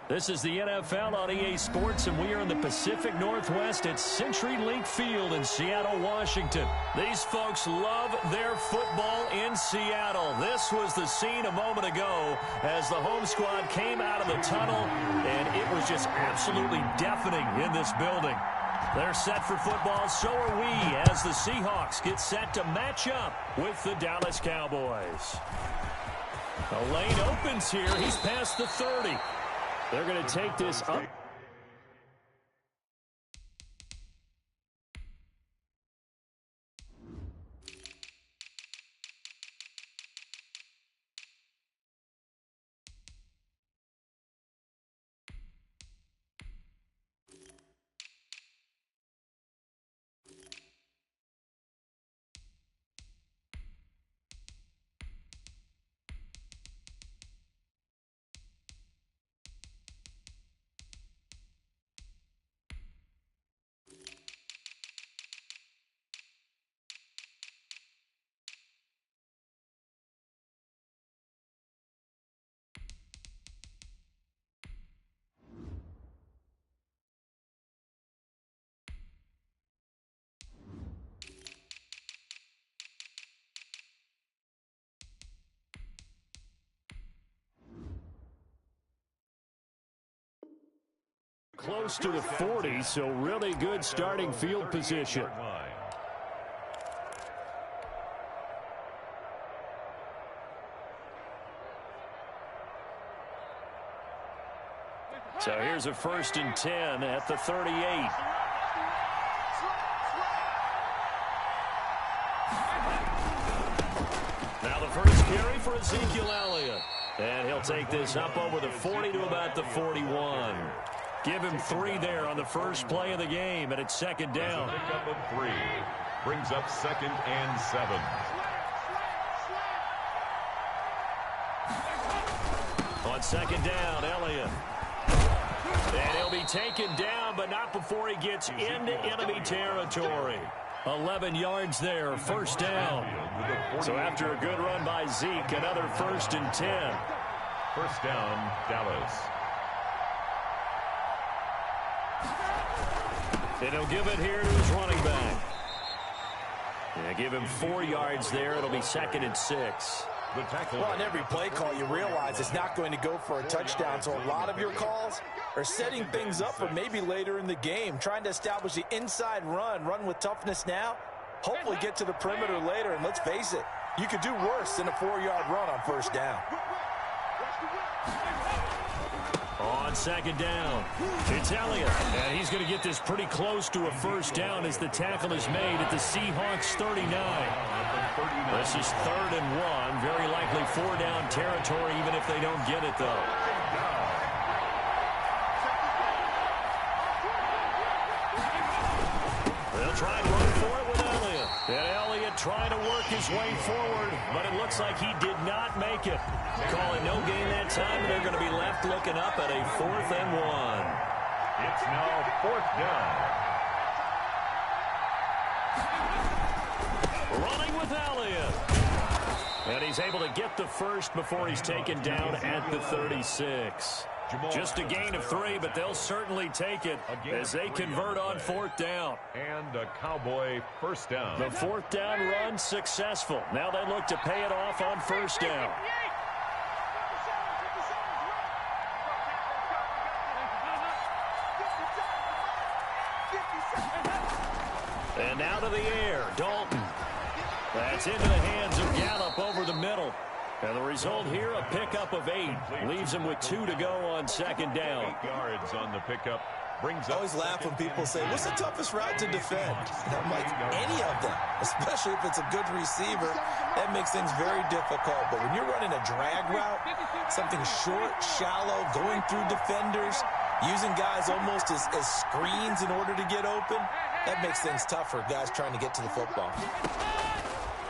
This is the NFL on EA Sports, and we are in the Pacific Northwest at CenturyLink Field in Seattle, Washington. These folks love their football in Seattle. This was the scene a moment ago as the home squad came out of the tunnel, and it was just absolutely deafening in this building. They're set for football, so are we, as the Seahawks get set to match up with the Dallas Cowboys. The lane opens here. He's past the 30. They're going to take this up. Close to the 40, so really good starting field position. So here's a 1st and 10 at the 38. Now the first carry for Ezekiel Elliott. And he'll take this up over the 40 to about the 41. Give him 3 there on the first play of the game, and it's 2nd down. Pickup of 3 brings up 2nd and 7. On 2nd down, Elliott. And he'll be taken down, but not before he gets into enemy territory. 11 yards there, 1st down. So after a good run by Zeke, another 1st and 10. 1st down, Dallas. And he'll give it here to his running back. Yeah, give him 4 yards there. It'll be 2nd and 6. Well, on every play call, you realize it's not going to go for a touchdown. So a lot of your calls are setting things up for maybe later in the game, trying to establish the inside run with toughness now, hopefully get to the perimeter later. And let's face it, you could do worse than a 4-yard run on 1st down. On 2nd down, it's Elliott. And he's going to get this pretty close to a 1st down as the tackle is made at the Seahawks 39. This is 3rd and 1. Very likely 4-down territory, even if they don't get it, though. They'll try and run for it with Elliott. And Elliott trying to work his way forward, but it looks like he did not make it. Calling no gain that time, and they're going to be left looking up at a 4th and 1. It's now 4th down. Running with Elliott. And he's able to get the first before he's taken down at the 36. Just a gain of 3, but they'll certainly take it as they convert on 4th down. And a Cowboy 1st down. The 4th down run successful. Now they look to pay it off on 1st down. And now to the air, Dalton. That's into the hands of Gallup over the middle. And the result here, a pickup of 8. Leaves him with 2 to go on 2nd down. 8 yards on the pickup. Brings I always laugh when people say, what's the toughest route to defend? And I'm like, any of them, especially if it's a good receiver. That makes things very difficult. But when you're running a drag route, something short, shallow, going through defenders, using guys almost as screens in order to get open, that makes things tough for guys trying to get to the football.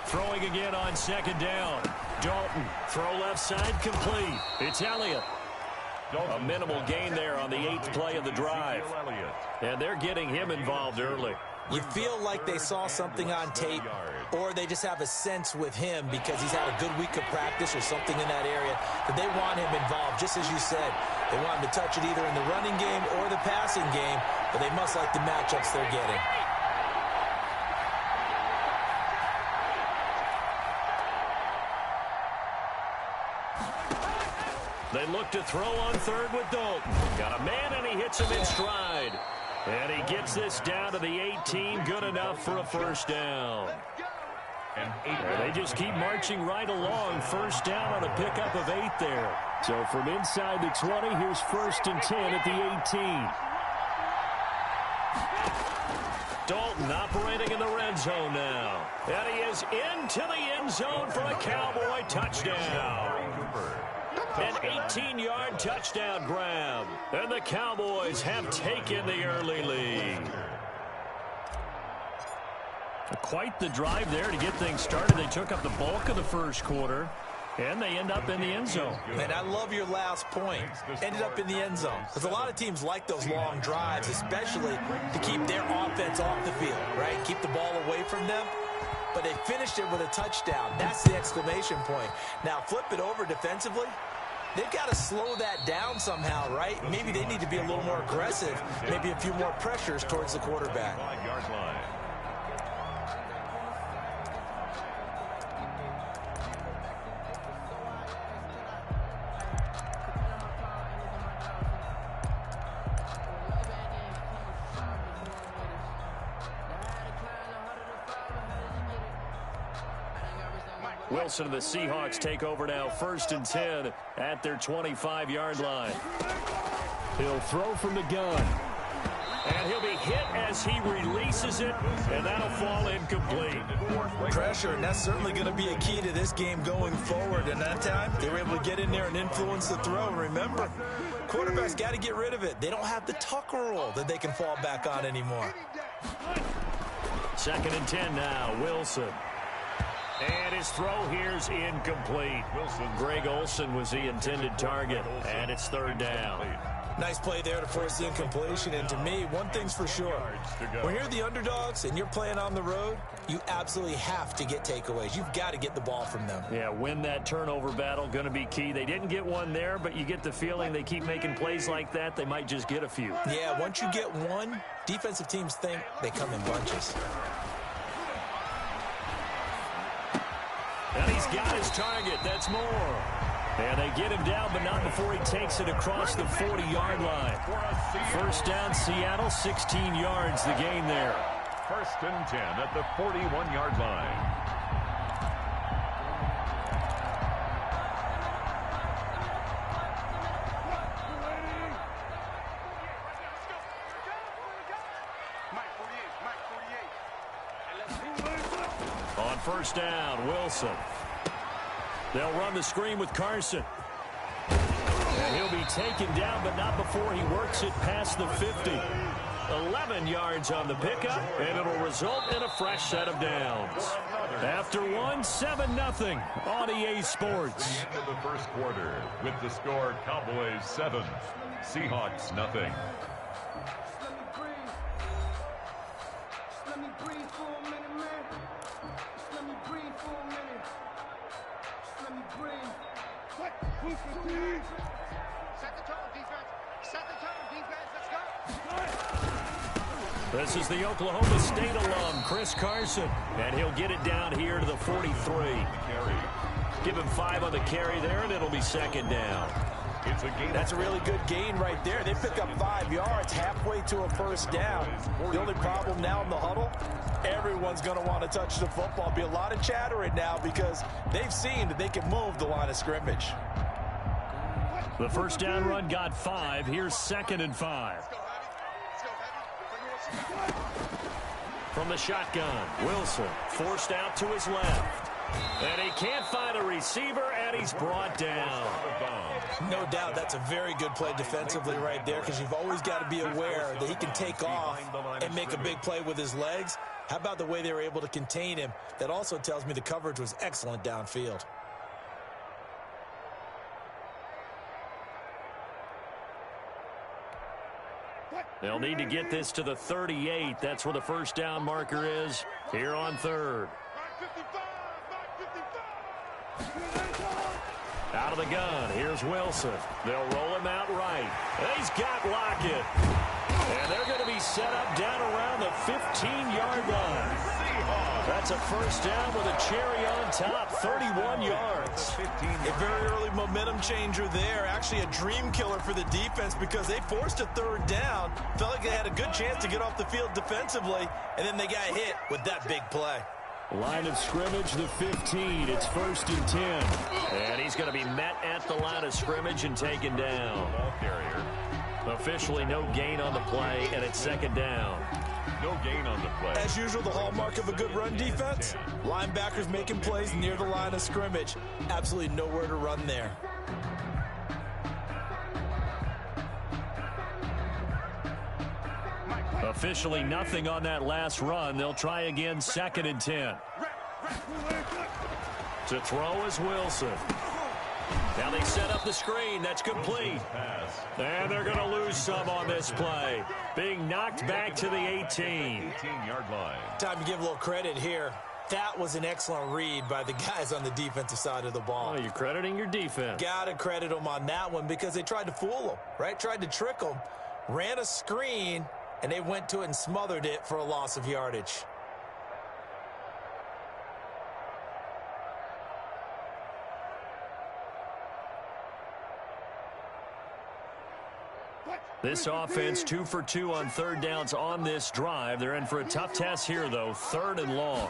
Throwing again on 2nd down. Dalton, throw left side, complete. It's Elliott. A minimal gain there on the 8th play of the drive. And they're getting him involved early. You feel like they saw something on tape, or they just have a sense with him because he's had a good week of practice or something in that area that they want him involved. Just as you said, They want him to touch it either in the running game or the passing game, but they must like the matchups they're getting. They look to throw on third with Dalton. Got a man, and he hits him in stride. And he gets this down to the 18, good enough for a first down. And they just keep marching right along. First down on a pickup of 8 there. So from inside the 20, here's 1st and 10 at the 18. Dalton operating in the red zone now. And he is into the end zone for a Cowboy touchdown. An 18-yard touchdown grab. And the Cowboys have taken the early lead. Quite the drive there to get things started. They took up the bulk of the first quarter, and they end up in the end zone. And I love your last point. Ended up in the end zone. Because a lot of teams like those long drives, especially to keep their offense off the field, right? Keep the ball away from them. But they finished it with a touchdown. That's the exclamation point. Now flip it over defensively. They've got to slow that down somehow, right? Maybe they need to be a little more aggressive. Maybe a few more pressures towards the quarterback. Wilson and the Seahawks take over now, 1st and 10 at their 25-yard line. He'll throw from the gun. And he'll be hit as he releases it, and that'll fall incomplete. Pressure, and that's certainly going to be a key to this game going forward. And that time, they were able to get in there and influence the throw. And remember, quarterbacks got to get rid of it. They don't have the tucker roll that they can fall back on anymore. 2nd and 10 now, Wilson. And his throw here's incomplete. Greg Olsen was the intended target, and it's 3rd down. Nice play there to force the incompletion. And to me, one thing's for sure. When you're the underdogs and you're playing on the road, you absolutely have to get takeaways. You've got to get the ball from them. Yeah, win that turnover battle, going to be key. They didn't get one there, but you get the feeling they keep making plays like that, they might just get a few. Yeah, once you get one, defensive teams think they come in bunches. And he's got his target. That's more. And they get him down, but not before he takes it across the 40-yard line. First down, Seattle, 16 yards, the gain there. 1st and 10 at the 41-yard line. On first down, Wilson. They'll run the screen with Carson. And he'll be taken down, but not before he works it past the 50. 11 yards on the pickup, and it'll result in a fresh set of downs. After one, 7-0 on EA Sports. Into the first quarter with the score Cowboys 7, Seahawks 0. This is the Oklahoma State alum, Chris Carson, and he'll get it down here to the 43. Give him 5 on the carry there, and it'll be 2nd down. That's a really good gain right there. They pick up 5 yards halfway to a first down. The only problem now in the huddle, everyone's going to want to touch the football. Be a lot of chattering now because they've seen that they can move the line of scrimmage. The first down run got 5. Here's 2nd and 5. From the shotgun, Wilson forced out to his left. And he can't find a receiver, and he's brought down. No doubt that's a very good play defensively right there because you've always got to be aware that he can take off and make a big play with his legs. How about the way they were able to contain him? That also tells me the coverage was excellent downfield. They'll need to get this to the 38. That's where the first down marker is here on 3rd. Out of the gun, here's Wilson. They'll roll him out right. He's got Lockett. And they're going to be set up down around the 15-yard line. That's a first down with a cherry on top, 31 yards. A very early momentum changer there. Actually a dream killer for the defense because they forced a third down. Felt like they had a good chance to get off the field defensively, and then they got hit with that big play. Line of scrimmage, the 15. It's 1st and 10. And he's going to be met at the line of scrimmage and taken down. Ball carrier. Officially no gain on the play, and it's 2nd down. No gain on the play. As usual, the hallmark of a good run defense. Linebackers making plays near the line of scrimmage. Absolutely nowhere to run there. Officially nothing on that last run. They'll try again, 2nd and 10. To throw is Wilson. Now they set up the screen. That's complete. And they're going to lose some on this play. Being knocked back to the 18. 18-yard line. Time to give a little credit here. That was an excellent read by the guys on the defensive side of the ball. Oh, you're crediting your defense. Got to credit them on that one because they tried to fool them, right? Tried to trick them. Ran a screen, and they went to it and smothered it for a loss of yardage. This offense 2 for 2 on third downs on this drive. They're in for a tough test here, though. 3rd and long.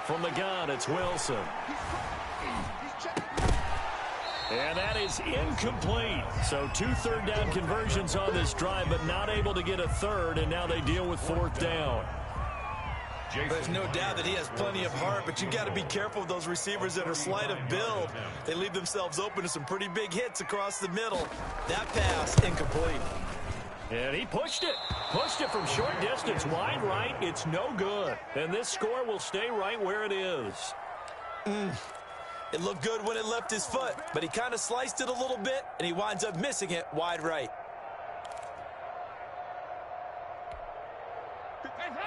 From the gun, it's Wilson. And that is incomplete. So 2 third down conversions on this drive, but not able to get a third, and now they deal with 4th down. There's no doubt that he has plenty of heart, but you got to be careful with those receivers that are slight of build. They leave themselves open to some pretty big hits across the middle. That pass, incomplete. And he pushed it. Pushed it from short distance, wide right. It's no good. And this score will stay right where it is. It looked good when it left his foot, but he kind of sliced it a little bit, and he winds up missing it wide right.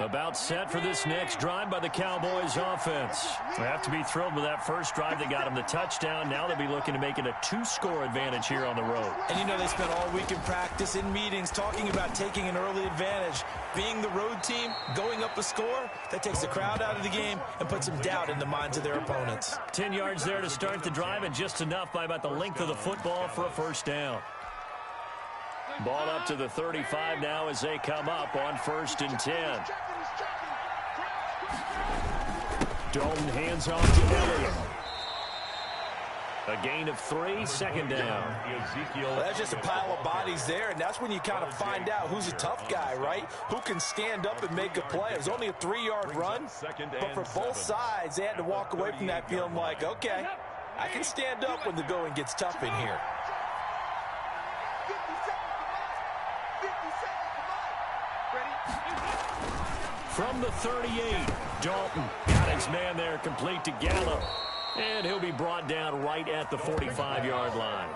About set for this next drive by the Cowboys offense. They have to be thrilled with that first drive that got them the touchdown. Now they'll be looking to make it a 2-score advantage here on the road. And you know they spent all week in practice, in meetings, talking about taking an early advantage. Being the road team, going up a score, that takes the crowd out of the game and puts some doubt in the minds of their opponents. 10 yards there to start the drive, and just enough by about the length of the football for a first down. Ball up to the 35 now as they come up on 1st and 10. Dalton hands off to Elliott. A gain of 3, 2nd down. Well, that's just a pile of bodies there, and that's when you kind of find out who's a tough guy, right? Who can stand up and make a play. It was only a 3-yard run, but for both sides, they had to walk away from that feeling like, okay, I can stand up when the going gets tough in here. From the 38, Dalton got his man there, complete to Gallup. And he'll be brought down right at the 45-yard line.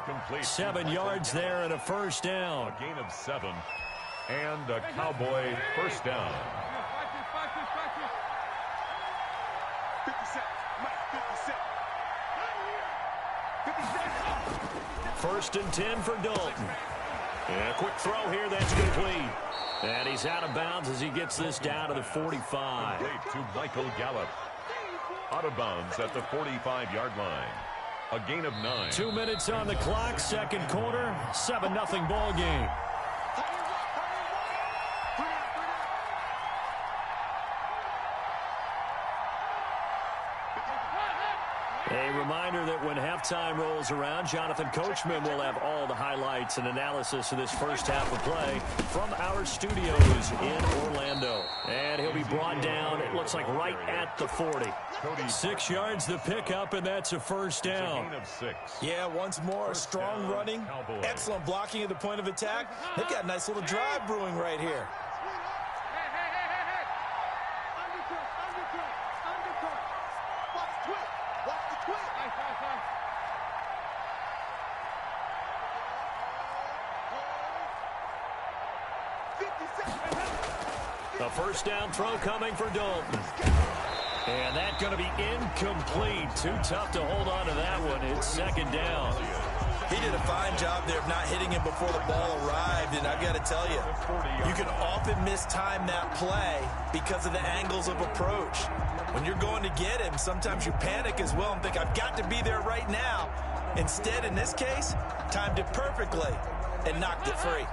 7 yards there and a first down. A gain of 7 and a Cowboy first down. First and 10 for Dalton. And a quick throw here, that's complete. And he's out of bounds as he gets this down to the 45. To Michael Gallup. Out of bounds at the 45-yard line. A gain of 9. 2 minutes on the clock, second quarter, 7-0 ball game. A reminder that when halftime rolls around, Jonathan Coachman will have all the highlights and analysis of this first half of play from our studios in Orlando. And he'll be brought down, it looks like right at the 40. 6 yards the pickup, and that's a first down. A gain of 6. Yeah, once more, strong running, excellent blocking at the point of attack. They've got a nice little drive brewing right here. A first down throw coming for Dalton. And that's going to be incomplete. Too tough to hold on to that one. It's second down. He did a fine job there of not hitting him before the ball arrived, and I've got to tell you, you can often mistime that play because of the angles of approach. When you're going to get him, sometimes you panic as well and think, I've got to be there right now. Instead, in this case, timed it perfectly and knocked it free.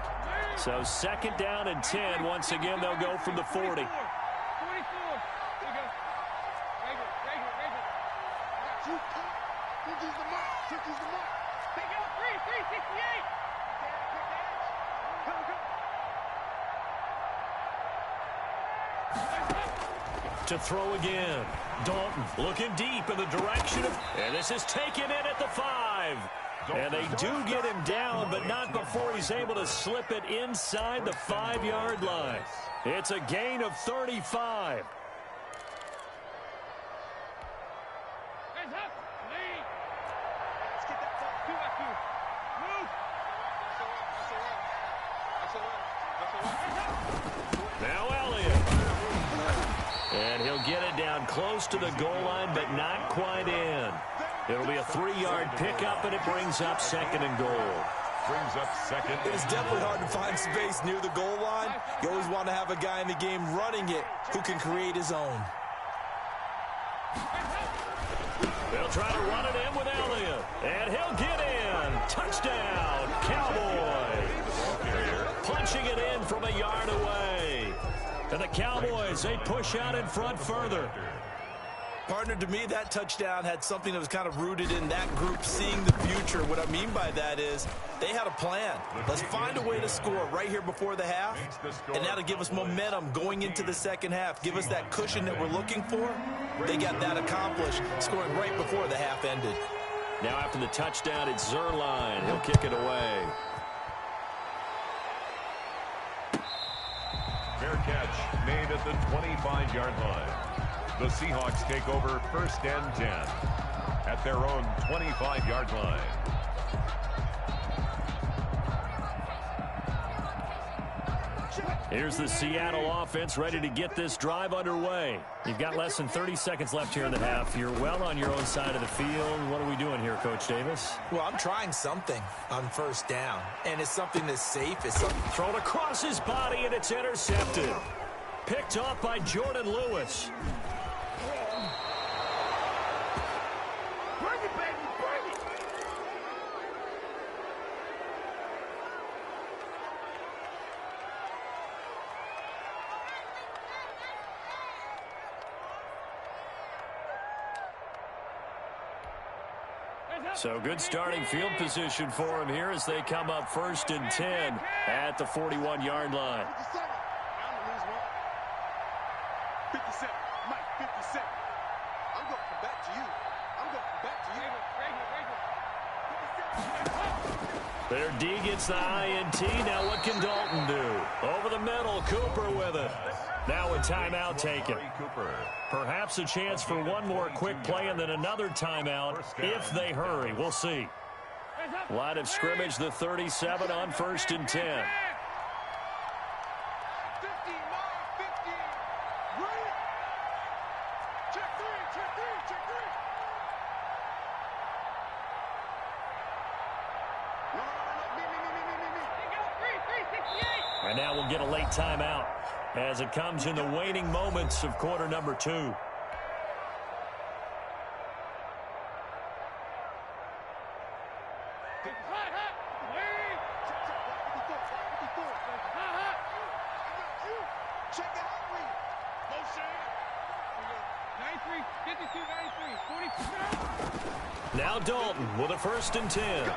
So second down and 10. Once again, they'll go from the 40. To throw again. Dalton looking deep in the direction of, and this is taken in at the 5. And they do get him down, but not before he's able to slip it inside the 5-yard line. It's a gain of 35. Now Elliott. And he'll get it down close to the goal line, but not quite in. It'll be a 3-yard pickup, and it brings up second and goal. Brings up second. It's definitely hard to find space near the goal line. You always want to have a guy in the game running it who can create his own. They'll try to run it in with Elliott, and he'll get in. Touchdown, Cowboys. Punching it in from a yard away. And the Cowboys, they push out in front further. Partner, to me, that touchdown had something that was kind of rooted in that group seeing the future. What I mean by that is they had a plan. Let's find a way to score right here before the half, and that'll give us momentum going into the second half. Give us that cushion that we're looking for. They got that accomplished, scoring right before the half ended. Now after the touchdown, it's Zerline. He'll kick it away. Fair catch made at the 25-yard line. The Seahawks take over first and 10 at their own 25-yard line. Here's the Seattle offense ready to get this drive underway. You've got less than 30 seconds left here in the half. You're well on your own side of the field. What are we doing here, Coach Davis? Well, I'm trying something on first down, and it's something that's safe. It's something thrown across his body, and it's intercepted. Picked off by Jordan Lewis. Bring it, baby, bring it. So good starting field position for him here as they come up first and 10 at the 41-yard line. 57, Mike, 57. I'm going to come back to you. I'm going to come back to you. Their D gets the INT. Now what can Dalton do? Over the middle, Cooper with it. Now a timeout taken. Perhaps a chance for one more quick play and then another timeout if they hurry. We'll see. Line of scrimmage, the 37 on first and 10. And now we'll get a late timeout as it comes in the waning moments of quarter number 2. Now Dalton with a first and 10.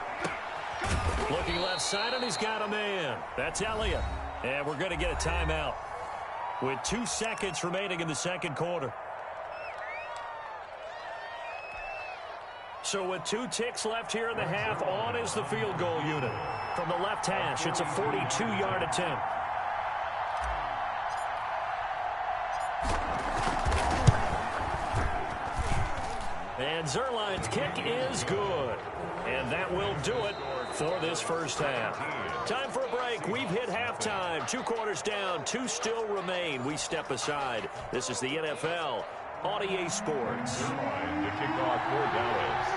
Looking left side, and he's got a man. That's Elliott. And we're going to get a timeout with 2 seconds remaining in the second quarter. So with 2 ticks left here in the half, on is the field goal unit. From the left hash, it's a 42-yard attempt. And Zerline's kick is good. And that will do it for this first half. Time for a break. We've hit halftime. 2 quarters down. 2 still remain. We step aside. This is the NFL on EA Sports. Line to kick off for Dallas.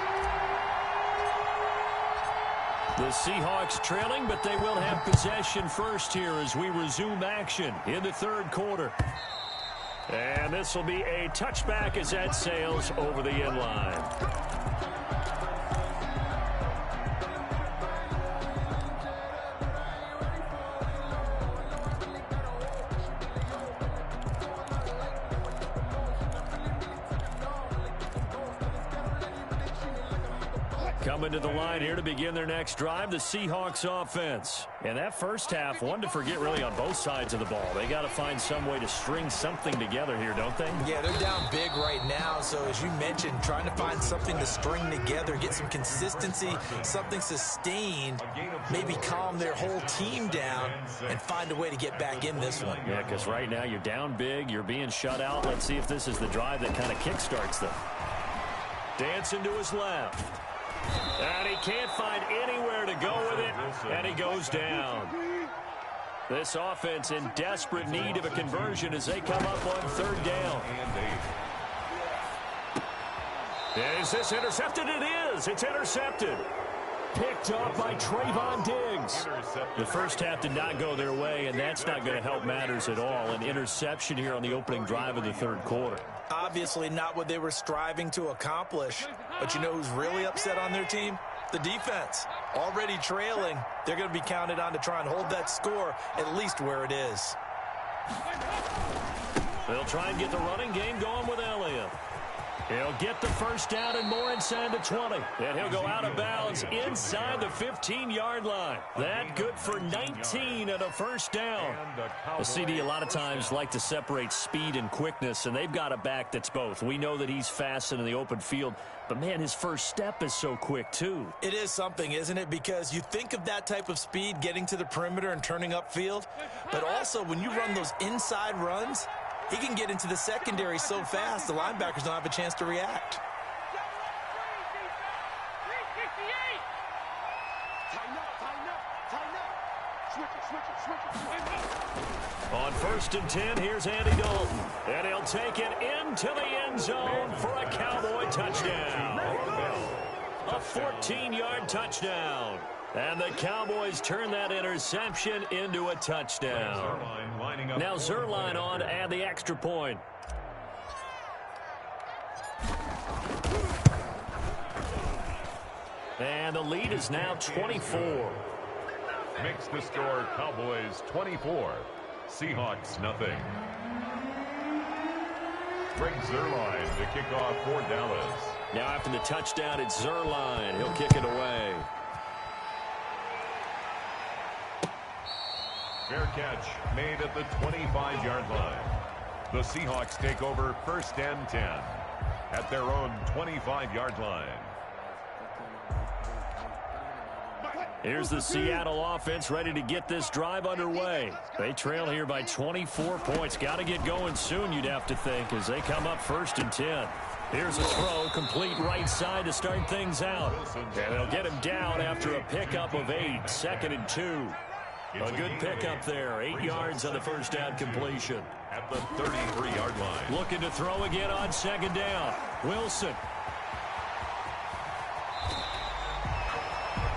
The Seahawks trailing, but they will have possession first here as we resume action in the third quarter. And this will be a touchback as that sails over the end line. Coming to the line here to begin their next drive, the Seahawks offense. And that first half, one to forget really on both sides of the ball. They got to find some way to string something together here, don't they? Yeah, they're down big right now. So as you mentioned, trying to find something to string together, get some consistency, something sustained, maybe calm their whole team down and find a way to get back in this one. Yeah, because right now you're down big, you're being shut out. Let's see if this is the drive that kind of kickstarts them. Dancing to his left. And he can't find anywhere to go with it, and he goes down. This offense in desperate need of a conversion as they come up on third down. Is this intercepted? It is. It's intercepted. Picked up by Trayvon Diggs. The first half did not go their way, and that's not going to help matters at all. An interception here on the opening drive of the third quarter. Obviously not what they were striving to accomplish. But you know who's really upset on their team? The defense. Already trailing. They're going to be counted on to try and hold that score at least where it is. They'll try and get the running game going with Elliott. He'll get the first down and more inside the 20. And he'll go out of bounds inside the 15-yard line. That good for 19 and a first down. The CD a lot of times like to separate speed and quickness, and they've got a back that's both. We know that he's fast in the open field, but, man, his first step is so quick, too. It is something, isn't it? Because you think of that type of speed getting to the perimeter and turning upfield, but also when you run those inside runs, he can get into the secondary so fast, the linebackers don't have a chance to react. On 1st and 10, here's Andy Dalton. And he'll take it into the end zone for a Cowboy touchdown. A 14-yard touchdown. And the Cowboys turn that interception into a touchdown. Now Zerline on to add the extra point. And the lead is now 24. Makes the score Cowboys 24. Seahawks nothing. Greg Zerline to kick off for Dallas. Now after the touchdown, it's Zerline. He'll kick it away. Fair catch made at the 25-yard line. The Seahawks take over 1st and 10 at their own 25-yard line. Here's the Seattle offense ready to get this drive underway. They trail here by 24 points. Got to get going soon, you'd have to think, as they come up 1st and 10. Here's a throw, complete right side to start things out. And they'll get him down after a pickup of 8, 2nd and 2. A good pickup there, 8 yards on the first down completion. At the 33-yard line. Looking to throw again on 2nd down. Wilson.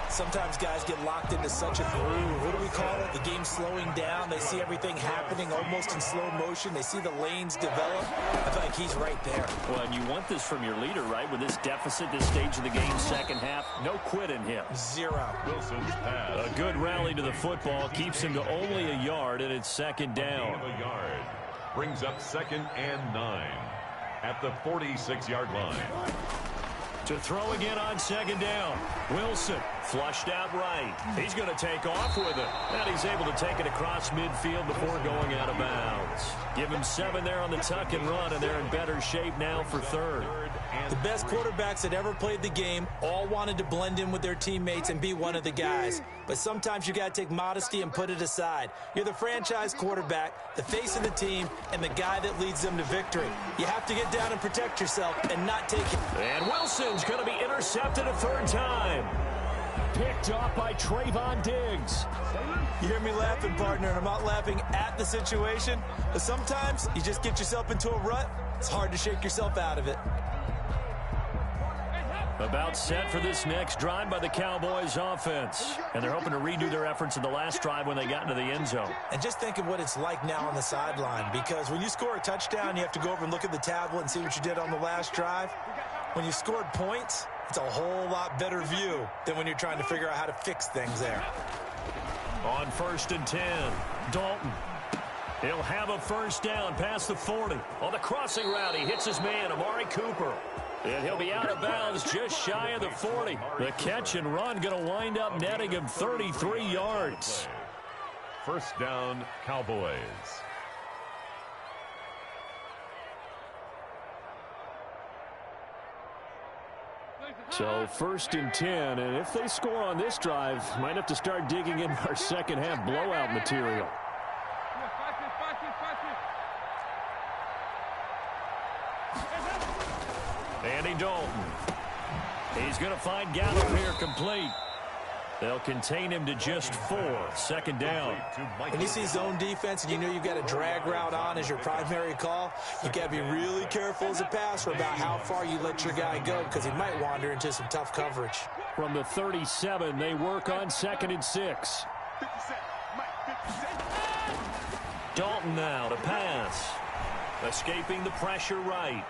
Sometimes guys get locked into such a groove. What do we call it? The game slowing down. They see everything happening almost in slow motion. They see the lanes develop. I feel like he's right there. Well, and you want this from your leader, right? With this deficit, this stage of the game, second half, no quit in him. 0. Wilson's pass. A good rally to the football keeps him to only a yard, and it's 2nd down. A yard. Brings up 2nd and 9 at the 46-yard line. To throw again on 2nd down. Wilson flushed out right. He's going to take off with it. And he's able to take it across midfield before going out of bounds. Give him 7 there on the tuck and run, and they're in better shape now for 3rd. The best quarterbacks that ever played the game all wanted to blend in with their teammates and be one of the guys. But sometimes you got to take modesty and put it aside. You're the franchise quarterback, the face of the team, and the guy that leads them to victory. You have to get down and protect yourself and not take it. And Wilson's going to be intercepted a 3rd time. Picked off by Trayvon Diggs. You hear me laughing, partner, and I'm not laughing at the situation, but sometimes you just get yourself into a rut. It's hard to shake yourself out of it. About set for this next drive by the Cowboys offense. And they're hoping to redo their efforts in the last drive when they got into the end zone. And just think of what it's like now on the sideline, because when you score a touchdown, you have to go over and look at the tablet and see what you did on the last drive. When you scored points, it's a whole lot better view than when you're trying to figure out how to fix things there. On 1st and 10, Dalton. He'll have a first down past the 40. On the crossing route, he hits his man, Amari Cooper. And he'll be out of bounds just shy of the 40. The catch and run going to wind up netting him 33 yards. First down, Cowboys. So 1st and 10, and if they score on this drive, might have to start digging in our second half blowout material. Andy Dalton. He's going to find Gallup here complete. They'll contain him to just 4. Second down. When you see zone defense and you know you've got a drag route on as your primary call, you got to be really careful as a passer about how far you let your guy go, because he might wander into some tough coverage. From the 37, they work on 2nd and 6. Dalton now to pass. Escaping the pressure right.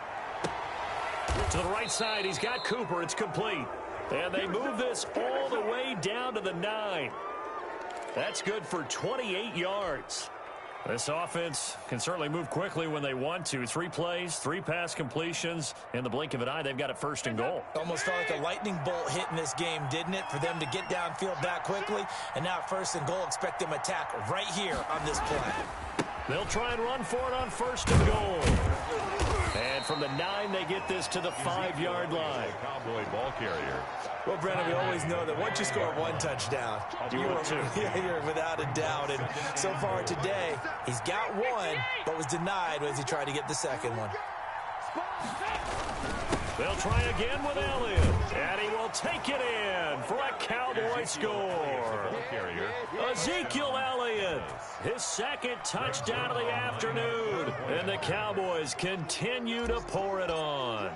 To the right side, he's got Cooper. It's complete. And they move this all the way down to the 9. That's good for 28 yards. This offense can certainly move quickly when they want to. 3 plays, 3 pass completions. In the blink of an eye, they've got a 1st and goal. Almost felt like a lightning bolt hit in this game, didn't it? For them to get downfield that quickly. And now 1st and goal, expect them to attack right here on this play. They'll try and run for it on 1st and goal. And from the 9, they get this to the 5-yard line. Cowboy ball carrier. Well, Brandon, we always know that once you score 1 touchdown, you're without a doubt. And so far today, he's got 1, but was denied as he tried to get the 2nd one. They'll try again with Elliott, and he will take it in for a Cowboy score. Ezekiel Elliott, his 2nd touchdown of the afternoon, and the Cowboys continue to pour it on.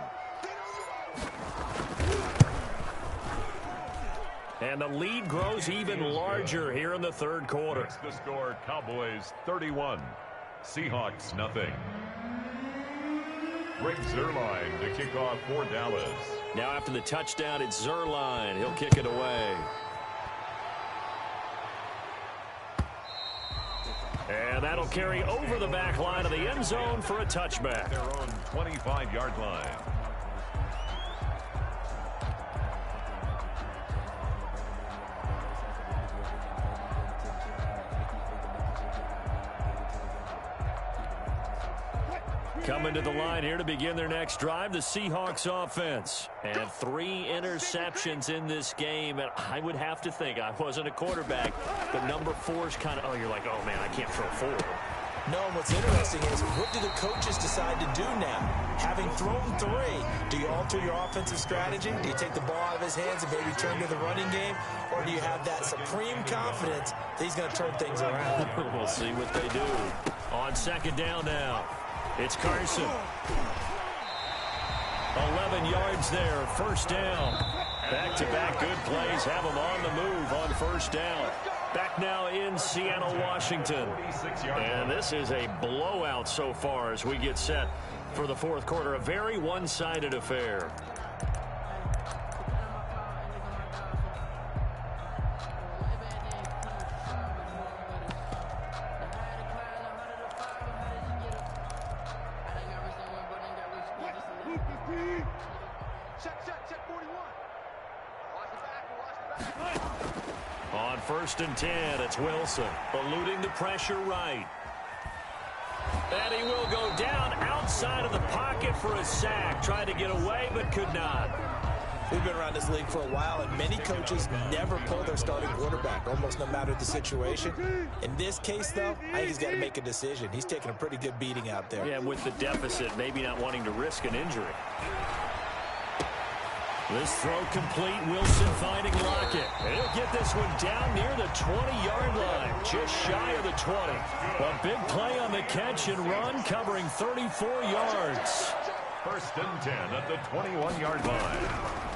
And the lead grows even larger here in the 3rd quarter. It's the score, Cowboys 31, Seahawks nothing. Greg Zuerlein to kick off for Dallas. Now after the touchdown, it's Zuerlein. He'll kick it away. And that'll carry over the back line of the end zone for a touchback. Their own 25-yard line. Coming to the line here to begin their next drive, the Seahawks offense. And 3 interceptions in this game. And I would have to think, I wasn't a quarterback, but number 4 is kind of, oh, you're like, oh, man, I can't throw 4. No, and what's interesting is, what do the coaches decide to do now? Having thrown 3, do you alter your offensive strategy? Do you take the ball out of his hands and maybe turn to the running game? Or do you have that supreme confidence that he's going to turn things around? We'll see what they do. On 2nd down now. It's Carson. 11 yards there, 1st down. Back-to-back good plays have them on the move on 1st down. Back now in Seattle, Washington. And this is a blowout so far as we get set for the 4th quarter. A very one-sided affair. On 1st and 10, it's Wilson, eluding the pressure right. And he will go down outside of the pocket for a sack. Tried to get away, but could not. We've been around this league for a while, and many coaches never pull their starting quarterback, almost no matter the situation. In this case, though, I think he's got to make a decision. He's taking a pretty good beating out there. Yeah, with the deficit, maybe not wanting to risk an injury. This throw complete. Wilson finding Lockett. He'll get this one down near the 20-yard line, just shy of the 20. A big play on the catch and run, covering 34 yards. First and 10 at the 21-yard line.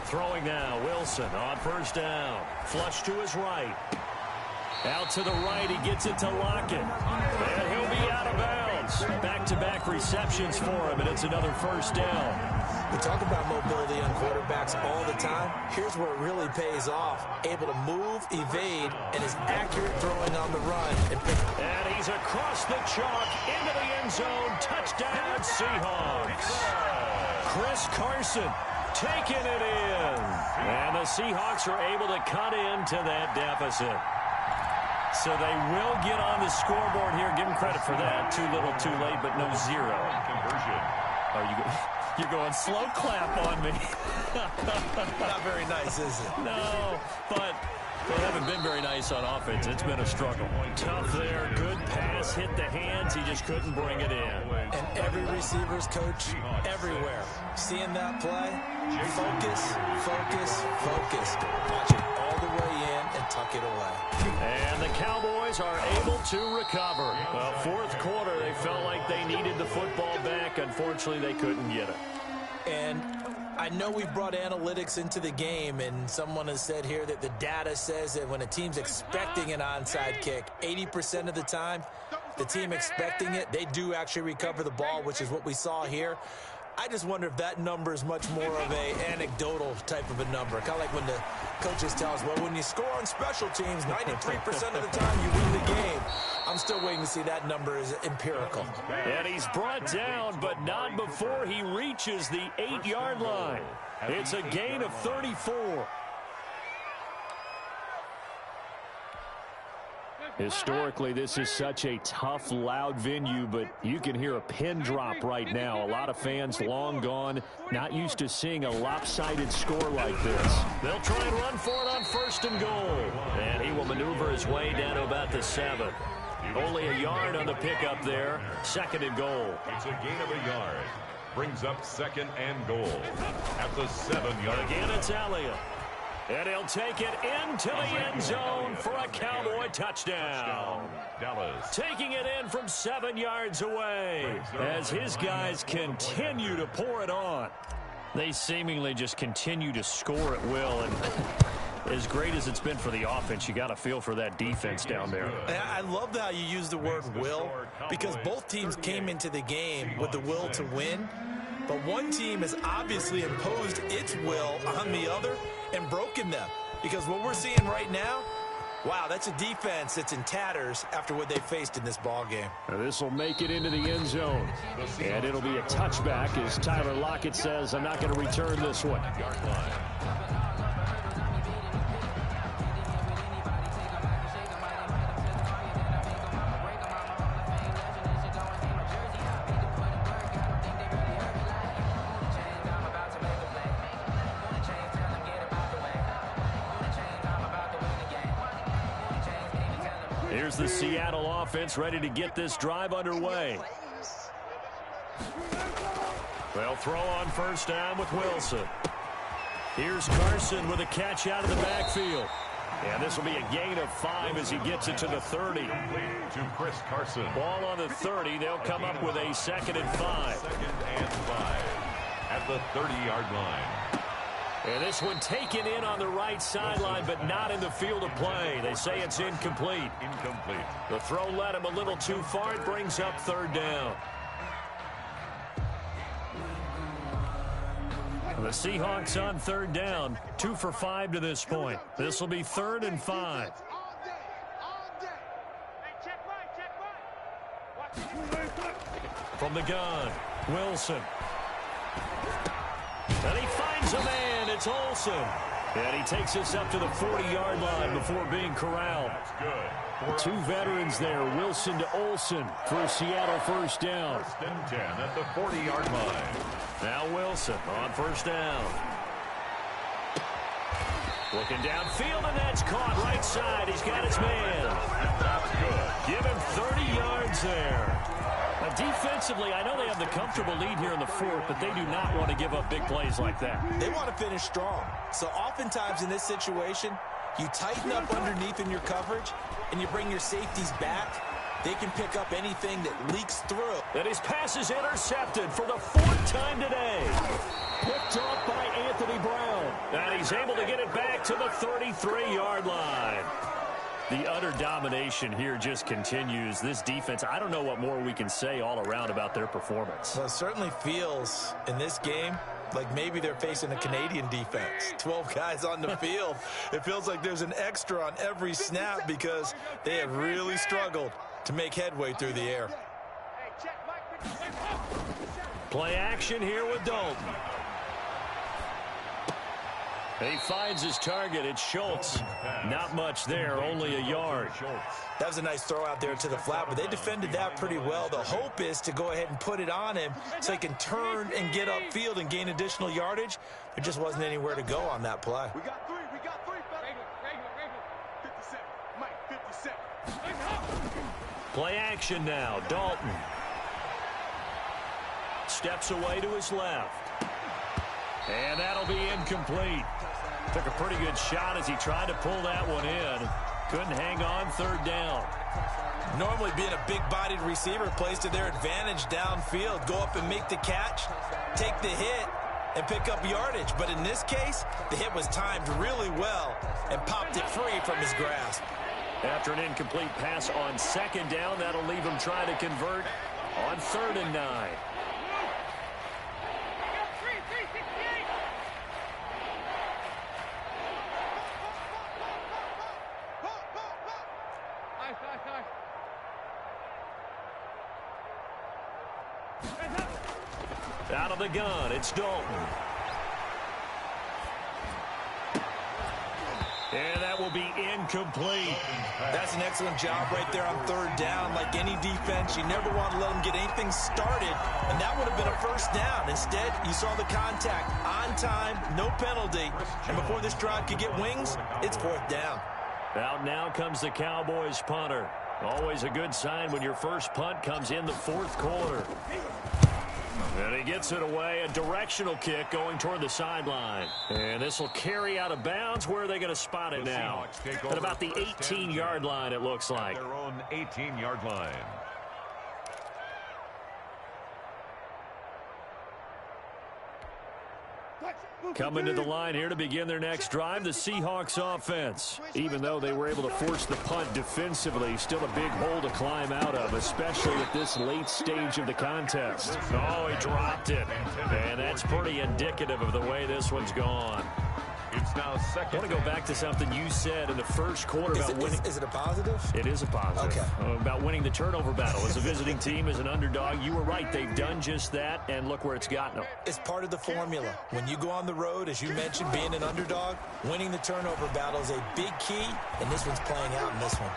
Throwing now, Wilson on first down. Flush to his right. Out to the right, he gets it to Lockett. And he'll be out of bounds. Back-to-back receptions for him, and it's another first down. We talk about mobility on quarterbacks all the time. Here's where it really pays off. Able to move, evade, and is accurate throwing on the run. And he's across the chalk into the end zone. Touchdown, Seahawks. Chris Carson taking it in. And the Seahawks are able to cut into that deficit. So they will get on the scoreboard here. Give them credit for that. Too little, too late, but no zero. Conversion. You're going slow clap on me. Not very nice, is it? No, but they haven't been very nice on offense. It's been a struggle. Tough there. Good pass. Hit the hands. He just couldn't bring it in. And every receiver's coach everywhere. Seeing that play, focus, focus, focus. Watch it all the way in and tuck it away. And the Cowboys are able to recover. Well, fourth quarter, they felt like they needed the football back. Unfortunately, they couldn't get it. And I know we've brought analytics into the game, and someone has said here that the data says that when a team's expecting an onside kick, 80% of the time, the team expecting it, they do actually recover the ball, which is what we saw here. I just wonder if that number is much more of a anecdotal type of a number. Kind of like when the coaches tell us, well, when you score on special teams, 93% of the time you win the game. I'm still waiting to see that number is empirical. And he's brought down, but not before he reaches the 8-yard line. It's a gain of 34. Historically, this is such a tough, loud venue, but you can hear a pin drop right now. A lot of fans long gone, not used to seeing a lopsided score like this. They'll try and run for it on first and goal. And he will maneuver his way down to about the 7. Only a yard on the pickup there. Second and goal. It's a gain of a yard. Brings up second and goal at the 7-yard line. Again, it's Elliott. And he'll take it into the end zone for a Cowboy touchdown. Dallas. Taking it in from 7 yards away as his guys continue to pour it on. They seemingly just continue to score at will. And as great as it's been for the offense, you got to feel for that defense down there. I love how you use the word will, because both teams came into the game with the will to win. But one team has obviously imposed its will on the other and broken them. Because what we're seeing right now, wow, that's a defense that's in tatters after what they faced in this ball game. This will make it into the end zone. And it'll be a touchback as Tyler Lockett says, I'm not going to return this one. Here's the Seattle offense ready to get this drive underway. They'll throw on first down with Wilson. Here's Carson with a catch out of the backfield. And this will be a gain of 5 as he gets it to the 30. To Chris Carson. Ball on the 30. They'll come up with a 2nd and 5. 2nd and 5 at the 30-yard line. And this one taken in on the right sideline, but not in the field of play. They say it's incomplete. Incomplete. The throw led him a little too far. It brings up 3rd down. The Seahawks on 3rd down. 2 for 5 to this point. This will be 3rd and 5. From the gun, Wilson. And he finds a man. It's Olsen. And he takes us up to the 40-yard line before being corralled. That's good. 2 veterans there, Wilson to Olsen for a Seattle first down. 1st and 10 at the 40-yard line. Now Wilson on first down. Looking downfield, and that's caught right side. He's got his man. That's good. Give him 30 yards there. Defensively, I know they have the comfortable lead here in the fourth, but they do not want to give up big plays like that. They want to finish strong. So oftentimes in this situation, you tighten up underneath in your coverage, and you bring your safeties back. They can pick up anything that leaks through. And his pass is intercepted for the fourth time today. Picked off by Anthony Brown. And he's able to get it back to the 33-yard line. The utter domination here just continues. This defense, I don't know what more we can say all around about their performance. Well, it certainly feels in this game like maybe they're facing a Canadian defense. 12 guys on the field. It feels like there's an extra on every snap because they have really struggled to make headway through the air. Play action here with Dalton. He finds his target. It's Schultz. Not much there, only a yard. That was a nice throw out there to the flat, but they defended that pretty well. The hope is to go ahead and put it on him so he can turn and get upfield and gain additional yardage. There just wasn't anywhere to go on that play. We got three. 57. Mike, 57. Play action now. Dalton steps away to his left. And that'll be incomplete. Took a pretty good shot as he tried to pull that one in. Couldn't hang on third down. Normally being a big-bodied receiver plays to their advantage downfield. Go up and make the catch, take the hit, and pick up yardage. But in this case, the hit was timed really well and popped it free from his grasp. After an incomplete pass on second down, that'll leave him trying to convert on 3rd and 9. Out of the gun, it's Dalton. And that will be incomplete. That's an excellent job right there on 3rd down. Like any defense, you never want to let them get anything started, and that would have been a first down. Instead, you saw the contact on time, no penalty, and before this drive could get wings, it's 4th down. Out now comes the Cowboys punter. Always a good sign when your first punt comes in the 4th quarter. And he gets it away, a directional kick going toward the sideline. And this will carry out of bounds. Where are they going to spot it now? At about the 18-yard line, it looks like. Their own 18-yard line. Coming to the line here to begin their next drive, the Seahawks offense. Even though they were able to force the punt defensively, still a big hole to climb out of, especially at this late stage of the contest. Oh, he dropped it. And that's pretty indicative of the way this one's gone. It's now second. I want to go back to something you said in the first quarter about winning. Is it a positive? It is a positive. Okay. About winning the turnover battle. As a visiting team, as an underdog, you were right. They've done just that, and look where it's gotten them. It's part of the formula. When you go on the road, as you mentioned, being an underdog, winning the turnover battle is a big key, and this one's playing out in this one.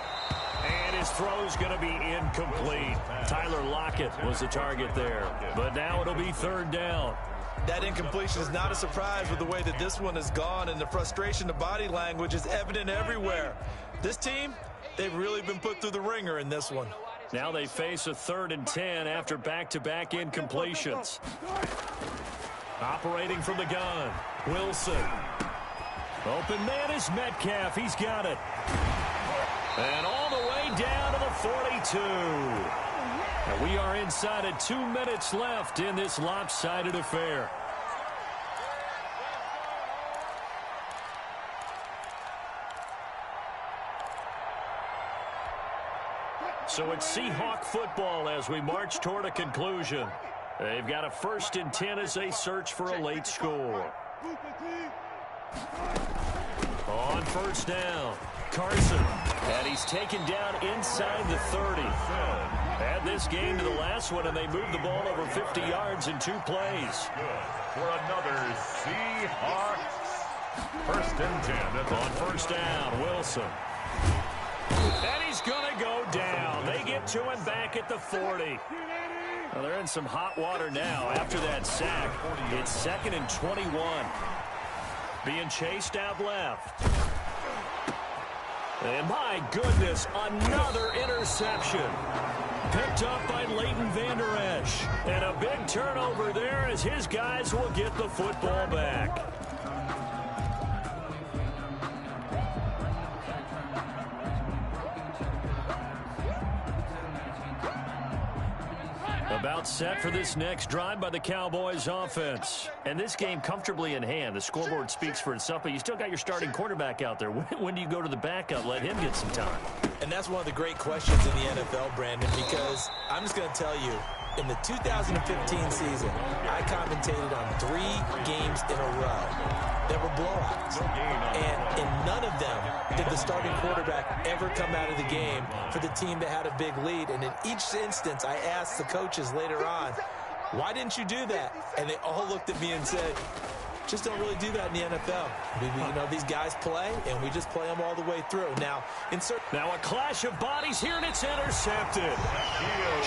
And his throw's going to be incomplete. Tyler Lockett was the target there. But now it'll be 3rd down. That incompletion is not a surprise with the way that this one has gone, and the frustration, the body language is evident everywhere. This team, they've really been put through the ringer in this one. Now they face a 3rd and 10 after back-to-back incompletions. Operating from the gun, Wilson. Open man is Metcalf. He's got it. And all the way down to the 42. And we are inside of 2 minutes left in this lopsided affair. So it's Seahawk football as we march toward a conclusion. They've got a 1st and 10 as they search for a late score. On 1st down, Carson. And he's taken down inside the 30. Add this game to the last one, and they moved the ball over 50 yards in 2 plays. For another Seahawks 1st and 10. On 1st down, Wilson. And he's going to go down. They get to him back at the 40. Well, they're in some hot water now after that sack. It's 2nd and 21. Being chased out left. And my goodness, another interception. picked up by Leighton Vander Esch. And a big turnover there as his guys will get the football back. About set for this next drive by the Cowboys offense. And this game comfortably in hand. The scoreboard speaks for itself, but you still got your starting quarterback out there. When do you go to the backup? Let him get some time. And that's one of the great questions in the NFL, Brandon, because I'm just going to tell you, in the 2015 season, I commentated on 3 games in a row that were blowouts. And in none of them did the starting quarterback ever come out of the game for the team that had a big lead. And in each instance, I asked the coaches later on, why didn't you do that? And they all looked at me and said, just don't really do that in the NFL. You know, these guys play, and we just play them all the way through. Now a clash of bodies here, and it's intercepted.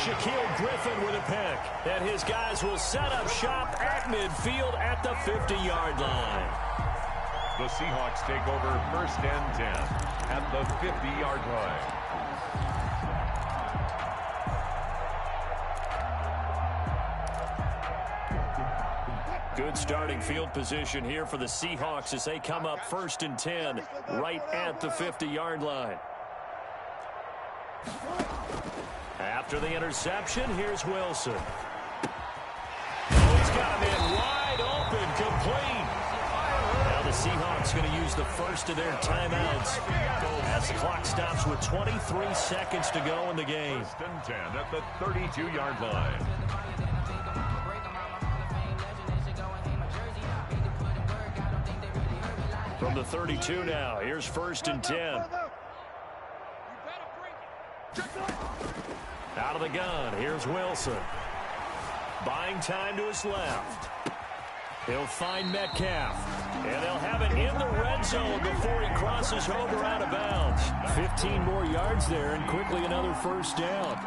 Shaquille Griffin with a pick. And his guys will set up shop at midfield at the 50-yard line. The Seahawks take over 1st and 10 at the 50-yard line. Good starting field position here for the Seahawks as they come up 1st and 10 right at the 50-yard line. After the interception, here's Wilson. Oh, he's got him in wide open, complete. Now the Seahawks going to use the first of their timeouts as the clock stops with 23 seconds to go in the game. 1st and 10 at the 32-yard line. From the 32 now, here's 1st and 10. Out of the gun, here's Wilson. Buying time to his left. He'll find Metcalf. And they'll have it in the red zone before he crosses over out of bounds. 15 more yards there and quickly another 1st down.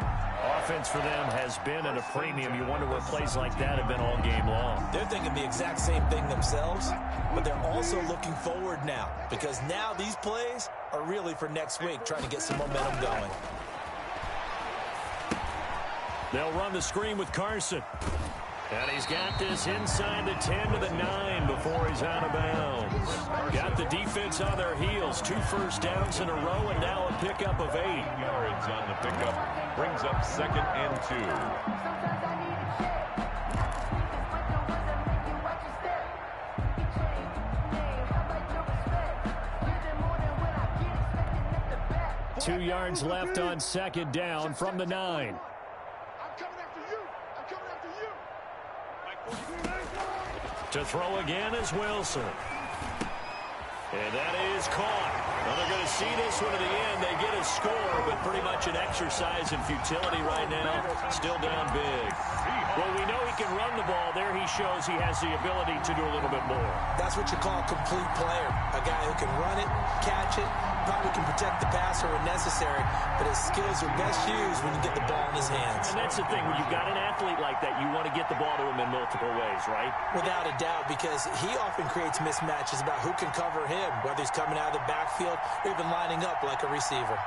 Offense for them has been at a premium. You wonder what plays like that have been all game long. They're thinking the exact same thing themselves, but they're also looking forward now because now these plays are really for next week, trying to get some momentum going. They'll run the screen with Carson. And he's got this inside the 10 to the 9 before he's out of bounds. Got the defense on their heels. 2 first downs in a row and now a pickup of 8. Yards on the pickup brings up 2nd and 2. 2 yards left on 2nd down from the 9. To throw again is Wilson. And that is caught. Well, they're going to see this one to the end. They get a score, but pretty much an exercise in futility right now. Still down big. Well, we know he can run the ball. There he shows he has the ability to do a little bit more. That's what you call a complete player. A guy who can run it, catch it, probably can protect the passer when necessary, but his skills are best used when you get the ball in his hands. And that's the thing. When you've got an athlete like that, you want to get the ball to him in multiple ways, right? Without a doubt, because he often creates mismatches about who can cover him, whether he's coming out of the backfield or even lining up like a receiver.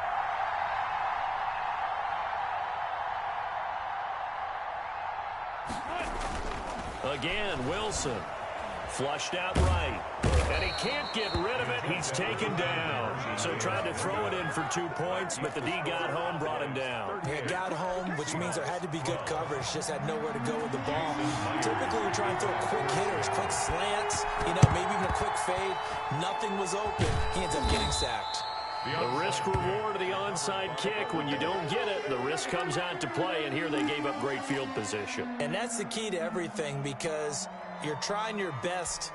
Again, Wilson. Flushed out right. And he can't get rid of it. He's taken down. So tried to throw it in for 2 points, but the D got home, brought him down. Yeah, got home, which means there had to be good coverage. Just had nowhere to go with the ball. Typically, we try and throw quick hitters, quick slants, maybe even a quick fade. Nothing was open. He ends up getting sacked. The risk-reward of the onside kick. When you don't get it, the risk comes out to play, and here they gave up great field position. And that's the key to everything because you're trying your best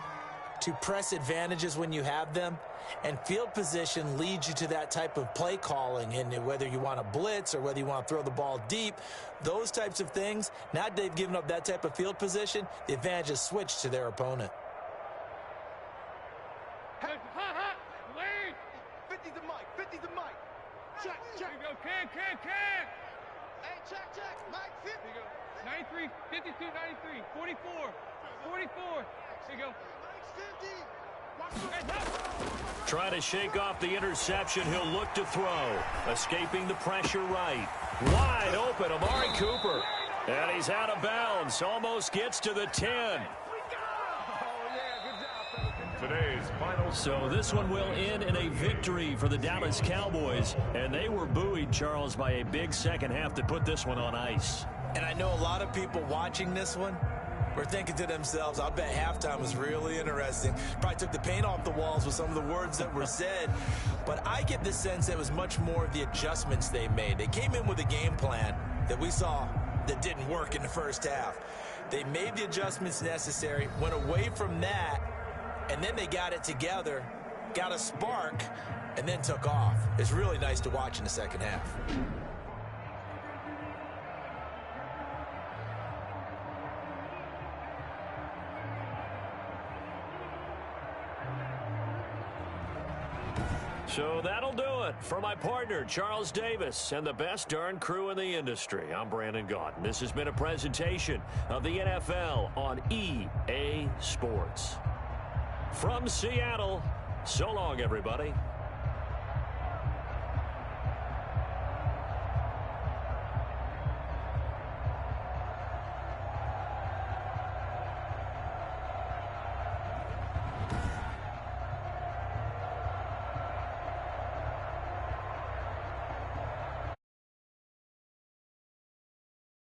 to press advantages when you have them, and field position leads you to that type of play calling. And whether you want to blitz or whether you want to throw the ball deep, those types of things, now that they've given up that type of field position, the advantage is switched to their opponent. Hey, ha, Lane! 50 to Mike, 50 to Mike. Check. Here you go, can. Hey, check, Mike, 50. Here you go, 93, 52, 93, 44. Here you go. Mike's 50. Trying to shake off the interception. He'll look to throw. Escaping the pressure right. Wide open, Amari Cooper. And he's out of bounds. Almost gets to the 10. Today's final. So this one will end in a victory for the Dallas Cowboys. And they were buoyed, Charles, by a big second half to put this one on ice. And I know a lot of people watching this one were thinking to themselves, I bet halftime was really interesting. Probably took the paint off the walls with some of the words that were said. But I get the sense that it was much more of the adjustments they made. They came in with a game plan that we saw that didn't work in the first half. They made the adjustments necessary, went away from that, and then they got it together, got a spark, and then took off. It's really nice to watch in the second half. So that'll do it for my partner, Charles Davis, and the best darn crew in the industry. I'm Brandon Gaudin. This has been a presentation of the NFL on EA Sports. From Seattle, so long, everybody.